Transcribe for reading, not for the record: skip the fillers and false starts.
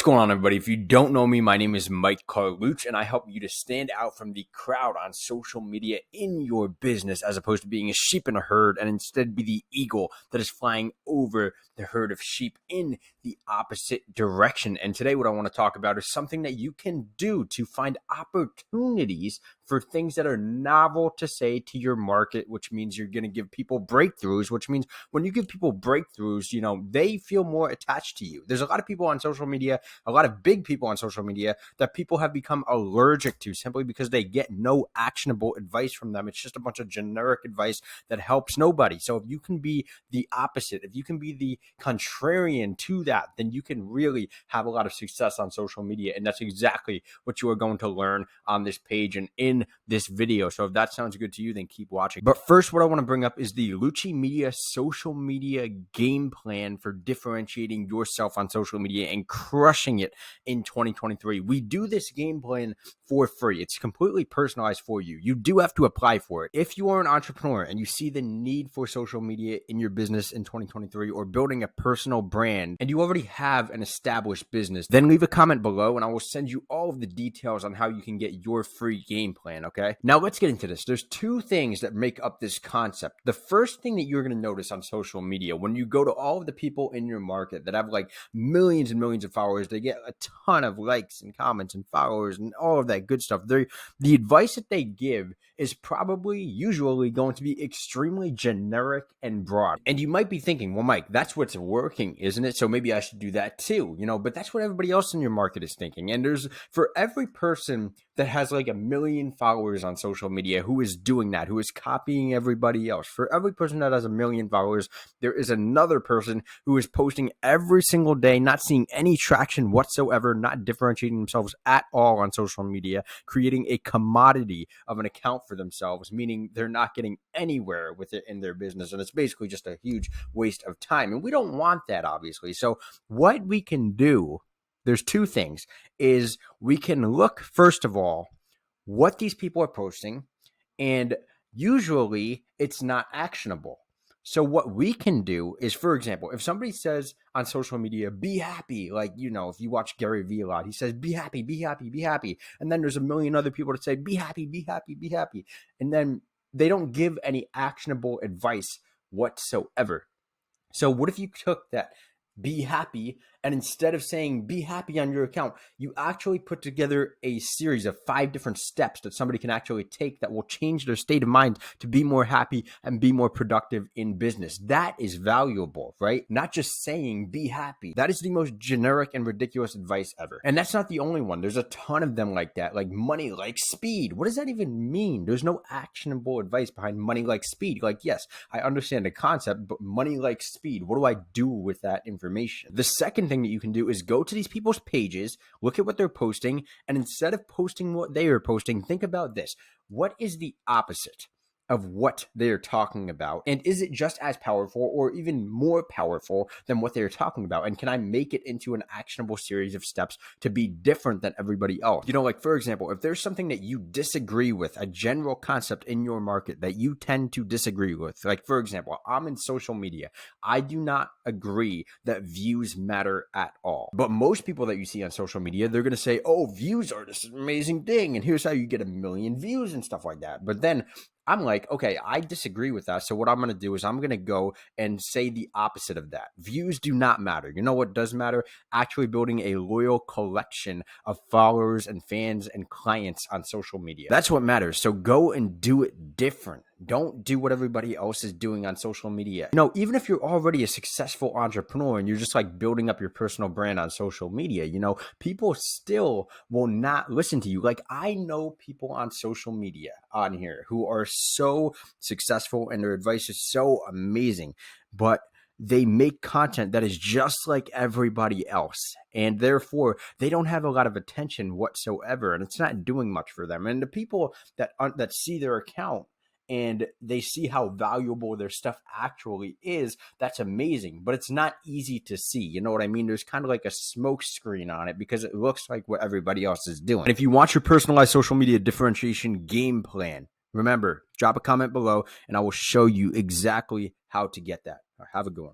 What's going on, everybody? If you don't know me, my name is Mike Carlucci, and I help you to stand out from the crowd on social media in your business as opposed to being a sheep in a herd, and instead be the eagle that is flying over the herd of sheep in the opposite direction. And today what I want to talk about is something that you can do to find opportunities for things that are novel to say to your market, which means you're going to give people breakthroughs, which means when you give people breakthroughs, they feel more attached to you. There's a lot of people on social media, a lot of big people on social media that people have become allergic to simply because they get no actionable advice from them. It's just a bunch of generic advice that helps nobody. So if you can be the opposite, if you can be the contrarian to that, then you can really have a lot of success on social media. And that's exactly what you are going to learn on this page and in this video. So if that sounds good to you, then keep watching. But first, what I want to bring up is the Lucci Media social media game plan for differentiating yourself on social media and crushing it in 2023. We do this game plan for free. It's completely personalized for you. You do have to apply for it. If you are an entrepreneur and you see the need for social media in your business in 2023 or building a personal brand and you already have an established business, then leave a comment below and I will send you all of the details on how you can get your free game plan, okay? Now let's get into this. There's two things that make up this concept. The first thing that you're going to notice on social media, when you go to all of the people in your market that have like millions and millions of followers, they get a ton of likes and comments and followers and all of that good stuff. The advice that they give is probably usually going to be extremely generic and broad. And you might be thinking, well, Mike, that's what's working, isn't it? So maybe I should do that too, but that's what everybody else in your market is thinking. And there's, for every person that has like 1 million followers on social media who is doing that, who is copying everybody else, for every person that has 1 million followers, there is another person who is posting every single day, not seeing any traction whatsoever, not differentiating themselves at all on social media, creating a commodity of an account for themselves, meaning they're not getting anywhere with it in their business. And it's basically just a huge waste of time. And we don't want that, obviously. So what we can do, there's two things, is we can look, first of all, what these people are posting, and usually it's not actionable. So what we can do is, for example, if somebody says on social media, be happy, like, if you watch Gary Vee a lot, he says, be happy, be happy, be happy. And then there's 1 million other people that say, be happy, be happy, be happy. And then they don't give any actionable advice whatsoever. So what if you took that be happy, and instead of saying be happy on your account, you actually put together a series of 5 different steps that somebody can actually take that will change their state of mind to be more happy and be more productive in business. That is valuable, right? Not just saying be happy. That is the most generic and ridiculous advice ever. And that's not the only one. There's a ton of them like that, like money like speed. What does that even mean? There's no actionable advice behind money like speed. Like, yes, I understand the concept, but money like speed, what do I do with that information? The second thing that you can do is go to these people's pages, look at what they're posting, and instead of posting what they are posting, think about this. What is the opposite of what they're talking about? And is it just as powerful or even more powerful than what they're talking about? And can I make it into an actionable series of steps to be different than everybody else? Like, for example, if there's something that you disagree with, a general concept in your market that you tend to disagree with, like, for example, I'm in social media. I do not agree that views matter at all. But most people that you see on social media, they're going to say, oh, views are this amazing thing, and here's how you get 1 million views and stuff like that. But then I'm like, okay, I disagree with that. So what I'm going to do is I'm going to go and say the opposite of that. Views do not matter. You know what does matter? Actually building a loyal collection of followers and fans and clients on social media. That's what matters. So go and do it different. Don't do what everybody else is doing on social media. Even if you're already a successful entrepreneur and you're just like building up your personal brand on social media, people still will not listen to you. Like, I know people on social media on here who are so successful and their advice is so amazing, but they make content that is just like everybody else. And therefore, they don't have a lot of attention whatsoever. And it's not doing much for them. And the people that see their account and they see how valuable their stuff actually is, that's amazing. But it's not easy to see. You know what I mean? There's kind of like a smoke screen on it because it looks like what everybody else is doing. And if you want your personalized social media differentiation game plan, remember, drop a comment below and I will show you exactly how to get that. Have a good one.